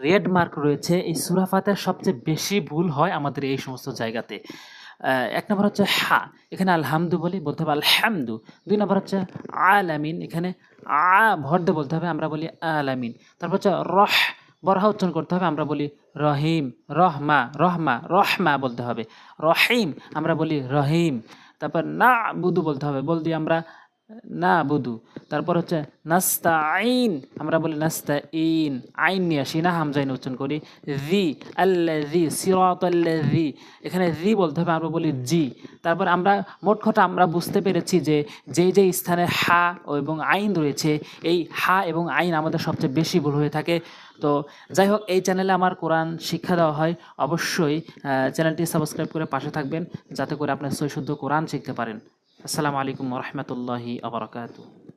Red mark রয়েছে, এই সূরা ফাতিহার সবচেয়ে বেশি ভুল হয় আমাদের এই সমস্ত জায়গাতে। ১ নাম্বার হচ্ছে হা, এখানে আলহামদু বলতে হবে আলহামদু। ২ নাম্বার হচ্ছে আলামিন, এখানে ভর দিয়ে বলতে হবে, আমরা বলি আলামিন। তারপর হচ্ছে বরহা উচ্চারণ করতে হবে, আমরা বলি রহিম। রহমা বলতে হবে। রহিম, আমরা বলি রহিম। তারপর নাবুদু বলতে হবে, বল দিয়ে আমরা নাবুদু। তারপর হচ্ছে নাস্তাঈন, আমরা বলি নাস্তাঈন। আইন নিয়ে আসি না, হামজা আইন উচ্চারণ করি। আল্লাযী সিরাতাল্লাযী, এখানে জি বলতে হবে, আমরা বলি জি। তারপর আমরা মোট কথা আমরা বুঝতে পেরেছি যে যেই স্থানে হা এবং আইন রয়েছে, এই হা এবং আইন আমাদের সবচেয়ে বেশি ভুল হয়ে থাকে। তো যাই হোক, এই চ্যানেলে আমার কোরআন শিক্ষা দেওয়া হয়। অবশ্যই চ্যানেলটি সাবস্ক্রাইব করে পাশে থাকবেন, যাতে করে আপনি সহি শুদ্ধ কোরআন শিখতে পারেন। আসসালামু আলাইকুম ওয়া রাহমাতুল্লাহি ওয়া বারাকাতুহু।